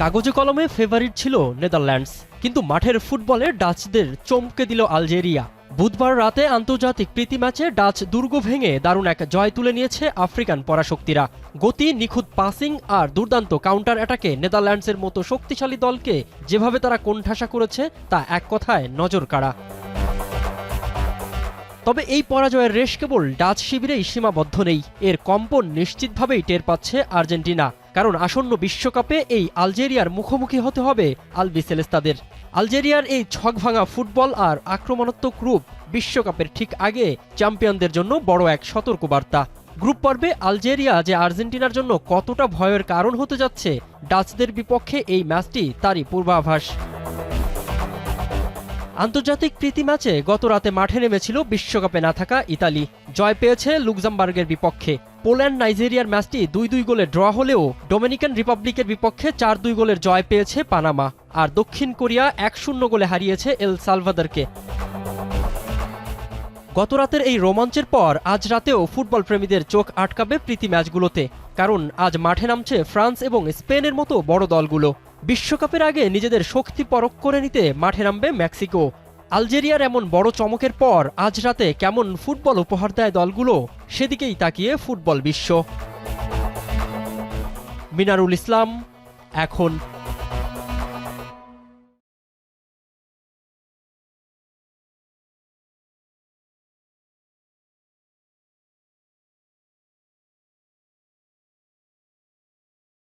কাগজে কলমে ফেভারিট ছিল নেদারল্যান্ডস, কিন্তু মাঠের ফুটবলে ডাচদের চমকে দিল আলজেরিয়া। বুধবার রাতে আন্তর্জাতিক প্রীতি ম্যাচে ডাচ দুর্গ ভেঙে দারুণ এক জয় তুলে নিয়েছে আফ্রিকান পরাশক্তিরা। গতি, নিখুঁত পাসিং আর দুর্দান্ত কাউন্টার অ্যাটাকে নেদারল্যান্ডসের মতো শক্তিশালী দলকে যেভাবে তারা কোণঠাসা করেছে তা এক কথায় নজর কাড়া। তবে এই পরাজয়ের রেশ কেবল ডাচ শিবিরেই সীমাবদ্ধ নেই, এর কম্পন নিশ্চিতভাবেই টের পাচ্ছে আর্জেন্টিনা। কারণ আসন্ন বিশ্বকাপে এই আলজেরিয়ার মুখোমুখি হতে হবে আলবিসেলেস্তাদের। আলজেরিয়ার এই ছকভাঙা ফুটবল আর আক্রমণাত্মক রূপ বিশ্বকাপের ঠিক আগে চ্যাম্পিয়নদের জন্য বড় এক সতর্কবার্তা। গ্রুপ পর্বে আলজেরিয়া যে আর্জেন্টিনার জন্য কতটা ভয়ের কারণ হতে যাচ্ছে, ডাচদের বিপক্ষে এই ম্যাচটি তারই পূর্বাভাস। আন্তর্জাতিক প্রীতি ম্যাচে গত রাতে মাঠে নেমেছিল বিশ্বকাপে না থাকা ইতালি, জয় পেয়েছে লুক্সেমবার্গের বিপক্ষে। পোল্যান্ড নাইজেরিয়ার ম্যাচটি 2-2 গোলে ড্র হলেও ডোমিনিকান রিপাবলিকের বিপক্ষে 4-2 গোলের জয় পেয়েছে পানামা, আর দক্ষিণ কোরিয়া 1-0 গোলে হারিয়েছে এল সালভাদরকে। গত রাতের এই রোমাঞ্চের পর আজ রাতেও ফুটবল প্রেমীদের চোখ আটকাবে প্রীতি ম্যাচগুলোতে, কারণ আজ মাঠে নামছে ফ্রান্স এবং স্পেনের মতো বড় দলগুলো। বিশ্বকাপের আগে নিজেদের শক্তি পরখ করে নিতে মাঠে নামবে মেক্সিকো। আলজেরিয়ার এমন বড় চমকের পর আজ রাতে কেমন ফুটবল উপহার দেয় দলগুলো, সেদিকেই তাকিয়ে ফুটবল বিশ্ব। মিনারুল ইসলাম, এখন।